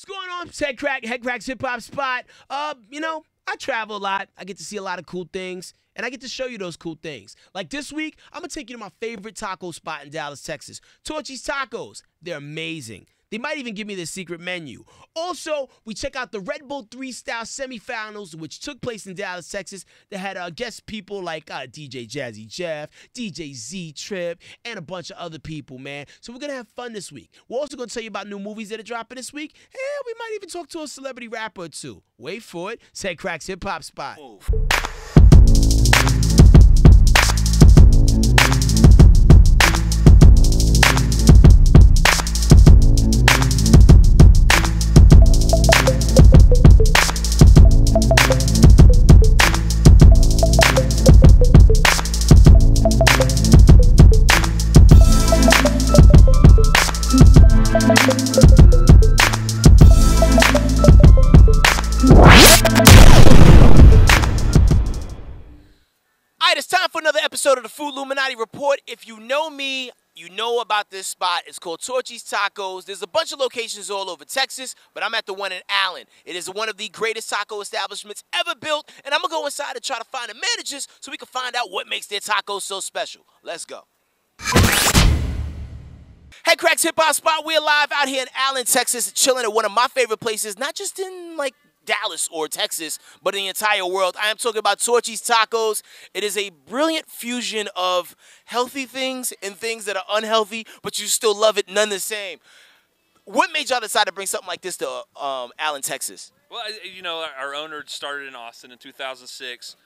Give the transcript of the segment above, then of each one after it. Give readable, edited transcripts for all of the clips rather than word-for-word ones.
What's going on? It's Headkrack's hip hop spot. You know, I travel a lot. I get to see a lot of cool things, and I get to show you those cool things. Like this week, I'm gonna take you to my favorite taco spot in Dallas, Texas. Torchy's Tacos. They're amazing. They might even give me their secret menu. Also, we check out the Redbull Thr3estyle semifinals, which took place in Dallas, Texas. They had guest people like DJ Jazzy Jeff, DJ Z and a bunch of other people, man. So we're going to have fun this week. We're also going to tell you about new movies that are dropping this week. And we might even talk to a celebrity rapper or two. Wait for it. It's Headkrack's hip hop spot. Move. It's time for another episode of the Food Illuminati Report. If you know me, you know about this spot. It's called Torchy's Tacos. There's a bunch of locations all over Texas, but I'm at the one in Allen. It is one of the greatest taco establishments ever built, and I'm going to go inside and try to find the managers so we can find out what makes their tacos so special. Let's go. Headkrack's Hip Hop Spot. We're live out here in Allen, Texas, chilling at one of my favorite places, not just in, like, Dallas or Texas, but in the entire world. I am talking about Torchy's Tacos. It is a brilliant fusion of healthy things and things that are unhealthy, but you still love it none the same. What made y'all decide to bring something like this to Allen, Texas? Well, you know, our owner started in Austin in 2006.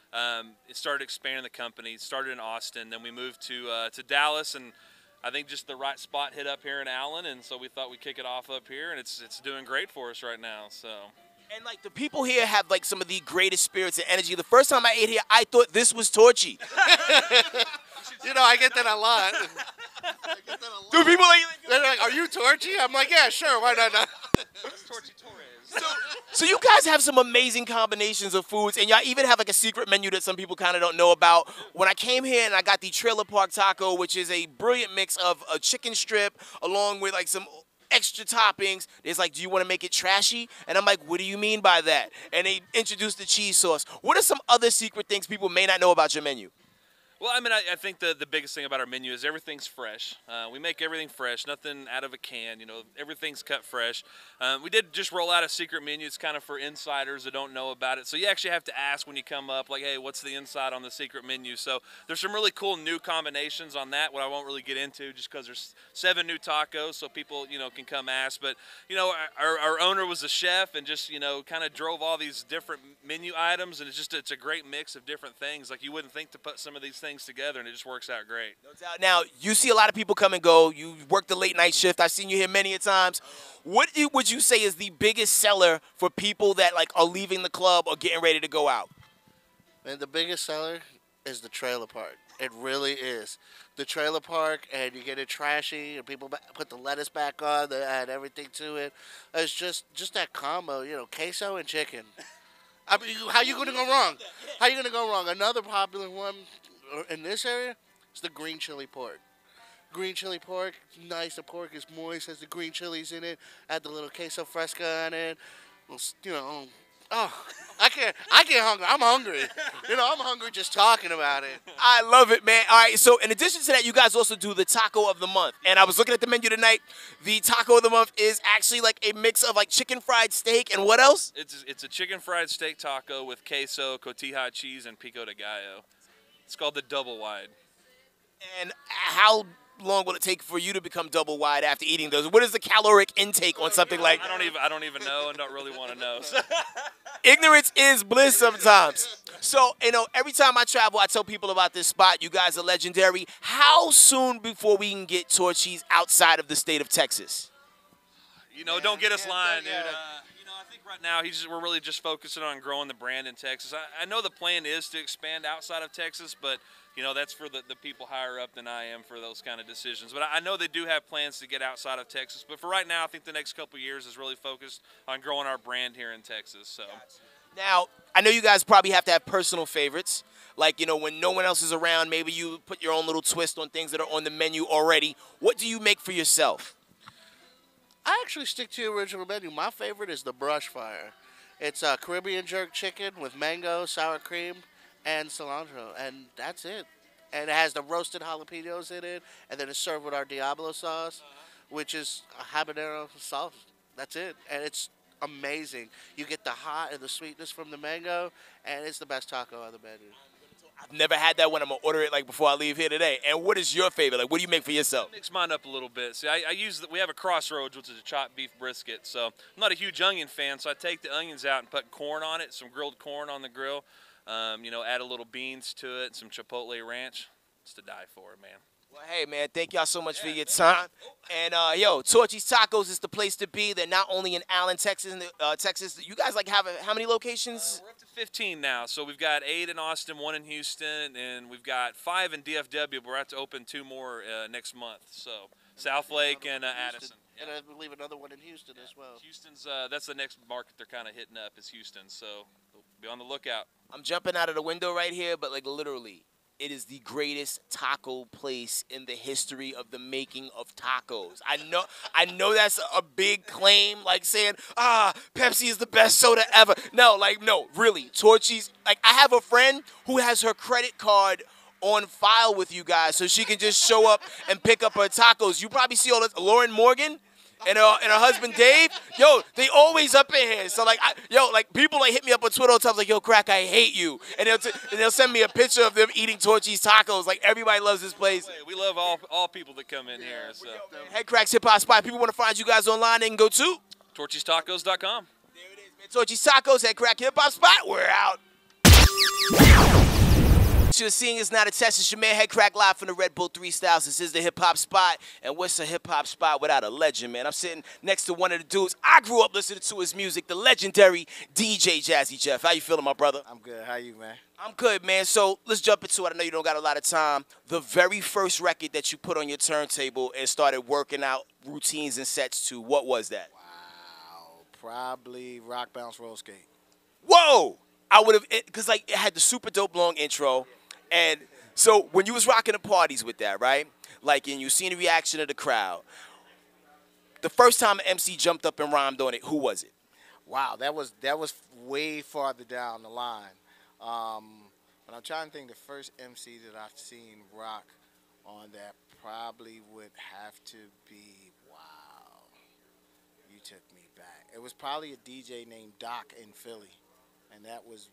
It started expanding the company. It started in Austin. Then we moved to Dallas, and I think just the right spot hit up here in Allen, and so we thought we'd kick it off up here, and it's doing great for us right now. So. And, like, the people here have, like, some of the greatest spirits and energy. The first time I ate here, I thought this was Torchy. You know, I get that a lot. Do people like, they're like, are you Torchy? I'm like, yeah, sure, why not? That's Torchy Torres. So you guys have some amazing combinations of foods, and y'all even have, like, a secret menu that some people kind of don't know about. When I came here and I got the Trailer Park Taco, which is a brilliant mix of a chicken strip along with, like, some extra toppings. It's like, do you want to make it trashy? And I'm like, what do you mean by that? And they introduced the cheese sauce. What are some other secret things people may not know about your menu? Well, I mean, I think the biggest thing about our menu is everything's fresh. We make everything fresh, nothing out of a can. You know, everything's cut fresh. We did just roll out a secret menu. It's kind of for insiders that don't know about it. So you actually have to ask when you come up, like, hey, what's the inside on the secret menu? So there's some really cool new combinations on that, what I won't really get into just because there's 7 new tacos, so people, you know, can come ask. But, you know, our owner was a chef and just, you know, kind of drove all these different menu items, and it's a great mix of different things. Like, you wouldn't think to put some of these things together, and it just works out great. No doubt. Now, you see a lot of people come and go. You work the late night shift. I've seen you here many a times. What would you say is the biggest seller for people that, like, are leaving the club or getting ready to go out? And the biggest seller is the trailer park. It really is. The trailer park, and you get it trashy, and people put the lettuce back on, they add everything to it. It's just that combo, you know, queso and chicken. I mean, how you going to go wrong? How you going to go wrong? Another popular one in this area is the green chili pork. Green chili pork, nice. The pork is moist, has the green chilies in it. Add the little queso fresca on it. You know, oh, I get hungry. I'm hungry. You know, I'm hungry just talking about it. I love it, man. All right, so in addition to that, you guys also do the taco of the month. And I was looking at the menu tonight. The taco of the month is actually like a mix of, like, chicken fried steak and what else? It's a chicken fried steak taco with queso, cotija cheese, and pico de gallo. It's called the double wide. And how long will it take for you to become double wide after eating those? What is the caloric intake on something like that? I don't even know and don't really want to know. So. Ignorance is bliss sometimes. So, you know, every time I travel, I tell people about this spot. You guys are legendary. How soon before we can get Torchy's outside of the state of Texas? You know, don't get us lying, dude. You know, I think right now we're really just focusing on growing the brand in Texas. I know the plan is to expand outside of Texas, but, you know, that's for the people higher up than I am for those kind of decisions. But I know they do have plans to get outside of Texas. But for right now, I think the next couple of years is really focused on growing our brand here in Texas. So. Now, I know you guys probably have to have personal favorites. Like, you know, when no one else is around, maybe you put your own little twist on things that are on the menu already. What do you make for yourself? I actually stick to the original menu. My favorite is the brush fire. It's Caribbean jerk chicken with mango, sour cream, and cilantro, and that's it. And it has the roasted jalapenos in it, and then it's served with our Diablo sauce, which is a habanero sauce. That's it, and it's amazing. You get the hot and the sweetness from the mango, and it's the best taco on the menu. I've never had that one. I'm gonna order it like before I leave here today. And what is your favorite? Like, what do you make for yourself? Mix mine up a little bit. See, I use we have a Crossroads, which is a chopped beef brisket. So I'm not a huge onion fan, so I take the onions out and put corn on it, some grilled corn on the grill. You know, add a little beans to it, some chipotle ranch. It's to die for, man. Well, hey, man, thank y'all so much for your time. And, yo, Torchy's Tacos is the place to be. They're not only in Allen, Texas. Texas. You guys, like, have how many locations? We're up to 15 now. So we've got 8 in Austin, 1 in Houston, and we've got 5 in DFW. But we're about to open 2 more next month. So South Lake and Addison. And I believe another one in Houston as well. Houston's, that's the next market they're kind of hitting up is Houston. So be on the lookout. I'm jumping out of the window right here, but, like, literally. It is the greatest taco place in the history of the making of tacos. I know that's a big claim, like saying, Pepsi is the best soda ever. No, really. Torchy's, like, I have a friend who has her credit card on file with you guys so she can just show up and pick up her tacos. You probably see all this, Lauren Morgan and her husband Dave, yo, they always up in here. So like, people like hit me up on Twitter all the time, like, yo, Crack, I hate you, and they'll send me a picture of them eating Torchy's tacos. Like, everybody loves this place. We love all people that come in here. So Headkrack's hip hop spot. People want to find you guys online. They can go to torchystacos.com. There it is, man. Torchy's Tacos, Headkrack hip hop spot. We're out. You're seeing is not a test. It's your man Headkrack live from the Redbull Thr3estyle. This is the hip hop spot, and what's a hip hop spot without a legend, man? I'm sitting next to one of the dudes I grew up listening to his music, the legendary DJ Jazzy Jeff. How you feeling, my brother? I'm good. How you, man? I'm good, man. So let's jump into it. I know you don't got a lot of time. The very first record that you put on your turntable and started working out routines and sets to, what was that? Wow, probably Rock Bounce Roll Skate. Whoa! I would have, because like it had the super dope long intro. And so when you was rocking the parties with that, right? Like, and you seen the reaction of the crowd. The first time an MC jumped up and rhymed on it, who was it? Wow, that was way farther down the line. But I'm trying to think the first MC that I've seen rock on that probably would have to be, wow, you took me back. It was probably a DJ named Doc in Philly, and that was,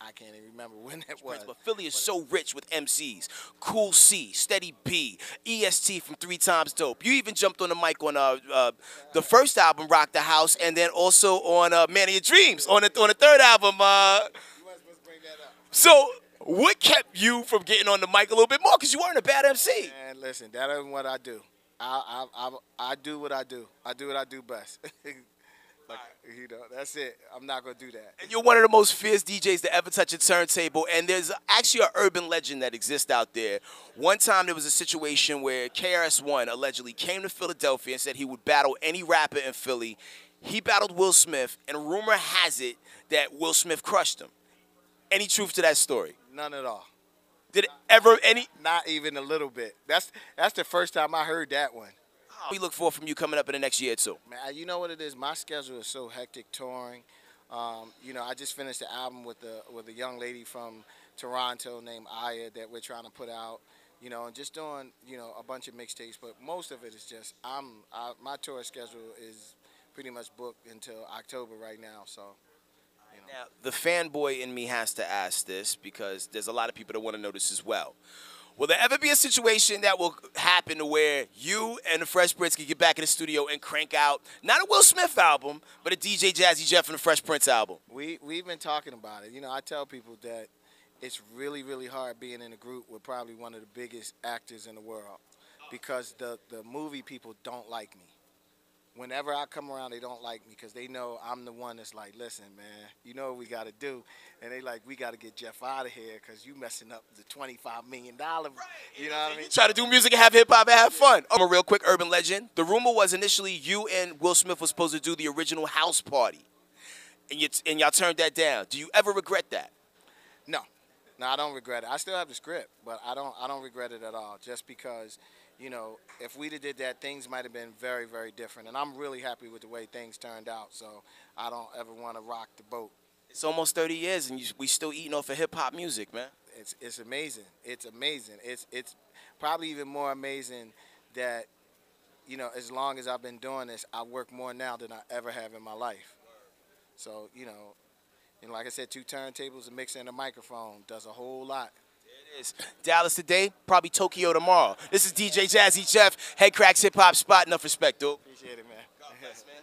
I can't even remember when that was. But Philly is so rich with MCs. Cool C, Steady B, EST from 3 Times Dope. You even jumped on the mic on the first album, Rock the House, and then also on Man of Your Dreams, on the third album. You weren't supposed to bring that up. So what kept you from getting on the mic a little bit more? Because you weren't a bad MC. Man, listen, that isn't what I do. I do what I do. I do what I do best. Like, you know, that's it. I'm not going to do that. And you're one of the most fierce DJs to ever touch a turntable, and there's actually an urban legend that exists out there. One time there was a situation where KRS-One allegedly came to Philadelphia and said he would battle any rapper in Philly. He battled Will Smith, and rumor has it that Will Smith crushed him. Any truth to that story? None at all. Did it ever any? Not even a little bit. That's the first time I heard that one. We look for from you coming up in the next year or two? Man, you know what it is? My schedule is so hectic touring. You know, I just finished the album with a young lady from Toronto named Aya that we're trying to put out. You know, and just doing, you know, a bunch of mixtapes. But most of it is just my tour schedule is pretty much booked until October right now. So. You know. Now, the fanboy in me has to ask this because there's a lot of people that want to know this as well. Will there ever be a situation that will happen to where you and the Fresh Prince can get back in the studio and crank out not a Will Smith album, but a DJ Jazzy Jeff and the Fresh Prince album? We've been talking about it. You know, I tell people that it's really, really hard being in a group with probably one of the biggest actors in the world because the movie people don't like me. Whenever I come around, they don't like me because they know I'm the one that's like, listen, man, you know what we got to do. And they like, we got to get Jeff out of here because you messing up the $25 million. Right. You know what I mean? Try to do music and have hip-hop and have fun. I'm a real quick urban legend. The rumor was initially you and Will Smith were supposed to do the original house party. And y'all turned that down. Do you ever regret that? No. No, I don't regret it. I still have the script, but I don't regret it at all just because, you know, if we'd have did that, things might have been very, very different. And I'm really happy with the way things turned out, so I don't ever want to rock the boat. It's almost 30 years, and we still eating off of hip-hop music, man. It's amazing. It's amazing. It's probably even more amazing that, you know, as long as I've been doing this, I work more now than I ever have in my life. So, you know, like I said, 2 turntables, a mixer, and a microphone does a whole lot. There it is. Dallas today, probably Tokyo tomorrow. This is DJ Jazzy Jeff, Headkrack's hip-hop spot. Enough respect, dude. Appreciate it, man. God bless, man.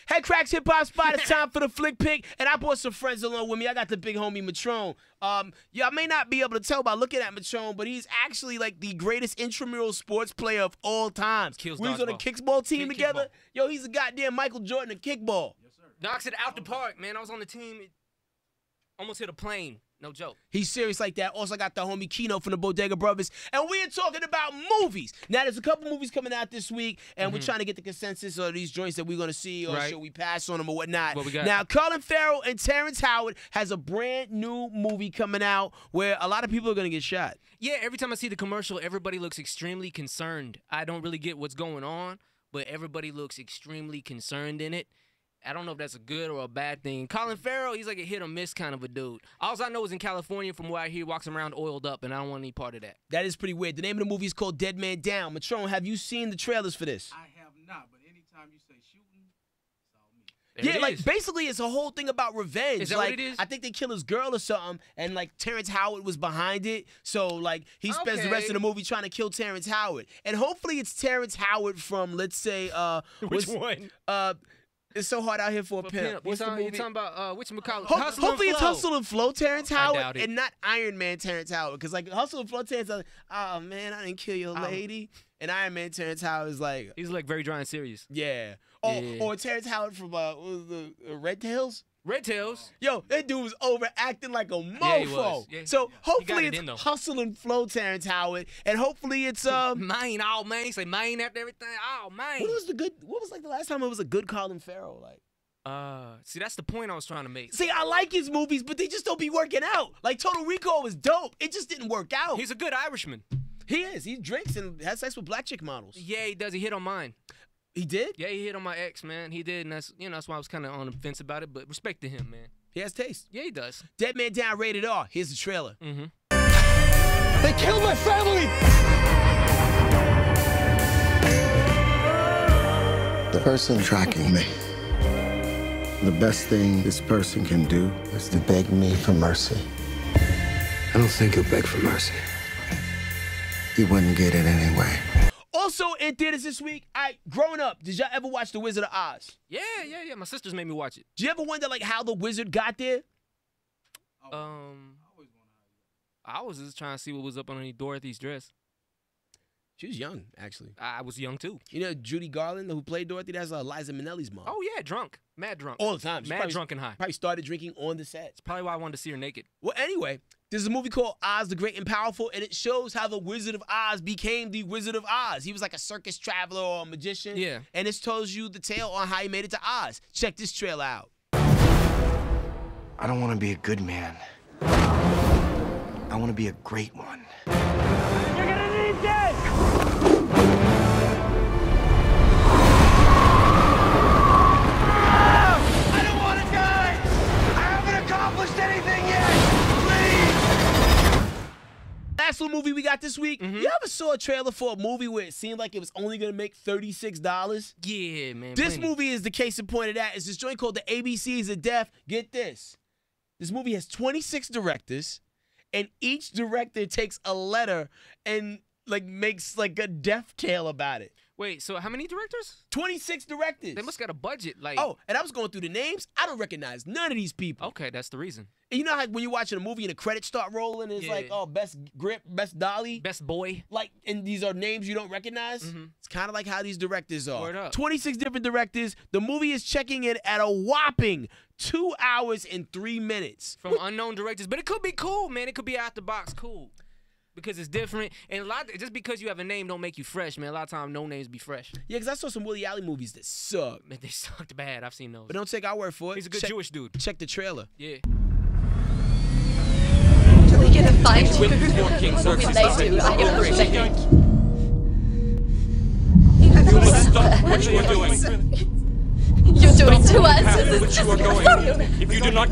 Headkrack's hip hop spot. It's time for the flick pick, and I brought some friends along with me. I got the big homie Matrone. Y'all may not be able to tell by looking at Matrone, but he's actually like the greatest intramural sports player of all times. Kills we was on a kickball team together. Kickball. Yo, he's a goddamn Michael Jordan of kickball. Yes, sir. Knocks it out the park, man. I was on the team. It almost hit a plane. No joke. He's serious like that. Also got the homie Kino from the Bodega Brothers. And we're talking about movies. Now, there's a couple movies coming out this week, and we're trying to get the consensus of these joints that we're going to see, or should we pass on them or whatnot. What we got? Now, Colin Farrell and Terrence Howard has a brand new movie coming out where a lot of people are going to get shot. Yeah, every time I see the commercial, everybody looks extremely concerned. I don't really get what's going on, but everybody looks extremely concerned in it. I don't know if that's a good or a bad thing. Colin Farrell, he's like a hit or miss kind of a dude. All I know is in California, from what I hear, he walks around oiled up, and I don't want any part of that. That is pretty weird. The name of the movie is called Dead Man Down. Matrone, have you seen the trailers for this? I have not, but anytime you say shooting, it's all me. There Yeah, it like is. basically it's a whole thing about revenge. Is that like what it is? I think they kill his girl or something, and like Terrence Howard was behind it. So like he spends the rest of the movie trying to kill Terrence Howard. And hopefully it's Terrence Howard from, let's say, Which one? It's So Hard Out Here for a Pimp. You talking about which McCall? Hopefully it's Hustle and Flow Terrence Howard doubt it. and not Iron Man Terrence Howard. Because like Hustle and Flow Terrence Howard, oh man, I didn't kill your lady. And Iron Man Terrence Howard is like, He's like very dry and serious. yeah. Yeah. Or Terrence Howard from what was the Red Tails? Red Tails. Yo, that dude was overacting like a mofo. Yeah, he was. Yeah. So hopefully He got it in, it's though. Hustle and Flow Terrence Howard, and hopefully it's Mine, oh man. Say mine after everything. Oh man. what was like the last time it was a good Colin Farrell? Like, See, that's the point I was trying to make. see, I like his movies, but they just don't be working out. Like Total Recall was dope. It just didn't work out. He's a good Irishman. He is. He drinks and has sex with black chick models. Yeah, he does. He hit on mine. He did? Yeah, he hit on my ex, man. He did, and that's that's why I was kind of on the fence about it. But respect to him, man. He has taste. Yeah, he does. Dead Man Down, rated R. Here's the trailer. They killed my family! The person tracking me. The best thing this person can do is to beg me for mercy. I don't think he'll beg for mercy. He wouldn't get it anyway. Also in theaters this week, growing up, did y'all ever watch The Wizard of Oz? Yeah. My sisters made me watch it. Did you ever wonder like how the wizard got there? I was just trying to see what was up underneath Dorothy's dress. She was young, actually. I was young too. You know Judy Garland, who played Dorothy? That's Liza Minnelli's mom. Oh yeah, drunk, mad drunk, All the time. She mad probably- drunk and high. Probably started drinking on the set. It's probably why I wanted to see her naked. Well, anyway, there's a movie called Oz the Great and Powerful, and it shows how the Wizard of Oz became the Wizard of Oz. He was like a circus traveler or a magician. Yeah. And this tells you the tale on how he made it to Oz. Check this trailer out. I don't want to be a good man. I want to be a great one. You're gonna need this! I don't want to die! I haven't accomplished anything yet! Please! Last little movie we got this week. You ever saw a trailer for a movie where it seemed like it was only gonna make $36? Yeah, man. This plenty. movie is the case in point of that. It's this joint called The ABCs of Death. Get this. This movie has 26 directors, and each director takes a letter and like makes like a death tale about it. Wait, so how many directors? 26 directors. They must got a budget. Like, Oh, and I was going through the names. I don't recognize none of these people. okay, that's the reason. And you know how when you're watching a movie and the credits start rolling, it's Yeah. like, oh, best grip, best dolly. Best boy. Like, and these are names you don't recognize. It's kind of like how these directors are. Word up. 26 different directors. The movie is checking in at a whopping 2 hours and 3 minutes. From unknown directors, but it could be cool, man. It could be out the box cool because it's different. And just because you have a name don't make you fresh, man. A lot of times, no names be fresh. Yeah, because I saw some Willie Allen movies that suck. Man, they sucked bad. I've seen those. But don't take our word for it. He's a good Jewish dude. Check the trailer. Yeah. Do we get a find you. With more King What will Xerxes they do? I am great protected. king. You must stop what you are doing. You're doing to The path us. in which you are going. If you do not,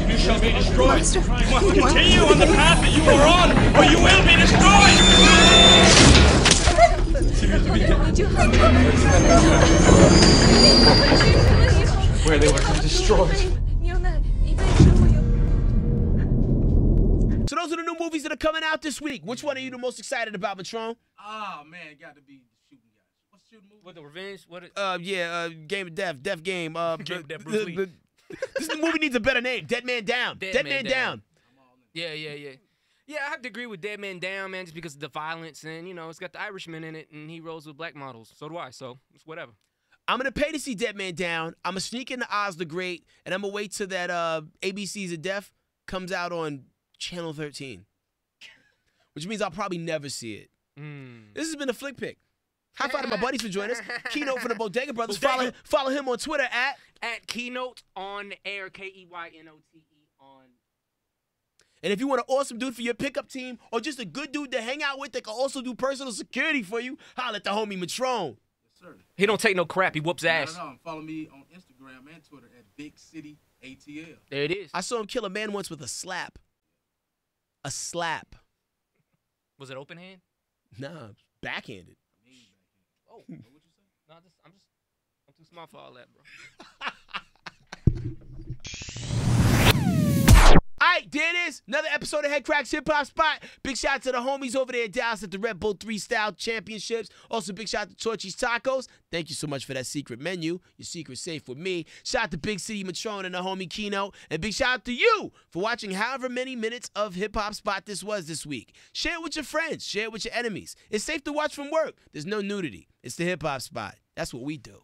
you shall be destroyed. You must continue on the path that you are on, or you will be destroyed. Where they were destroyed. So those are the new movies that are coming out this week. Which one are you the most excited about, Matron? Oh man, it got to be the shooting guy. What's the shooting movie? What, the Revenge? What? Game of Death, Death Game. Game of Death, Bruce Lee. This movie needs a better name. Dead Man Down. Dead Man Down. Yeah. Yeah, I have to agree with Dead Man Down, man, just because of the violence and, you know, it's got the Irishman in it and he rolls with black models. So do I, so it's whatever. I'm going to pay to see Dead Man Down. I'm going to sneak into Oz the Great, and I'm going to wait till that ABC's of Death comes out on Channel 13, which means I'll probably never see it. This has been a Flick Pick. High five to my buddies for joining us. Keynote from the Bodega Brothers. Follow him on Twitter at Keynote on air, KEYNOTE on. And if you want an awesome dude for your pickup team or just a good dude to hang out with that can also do personal security for you, holla at the homie Matron. Yes, sir. He don't take no crap. He whoops ass. No. Follow me on Instagram and Twitter at Big City ATL. There it is. I saw him kill a man once with a slap. A slap. Was it open hand? Nah, backhanded. Oh, what you say? No, I'm too smart for all that, bro. All right, there it is. Another episode of Headkrack's Hip Hop Spot. Big shout out to the homies over there in Dallas at the Redbull Thr3estyle Championships. Also, big shout out to Torchy's Tacos. Thank you so much for that secret menu. Your secret's safe with me. Shout out to Big City Matron and the homie Keynote. And big shout out to you for watching however many minutes of Hip Hop Spot this was this week. Share it with your friends. Share it with your enemies. It's safe to watch from work. There's no nudity. It's the Hip Hop Spot. That's what we do.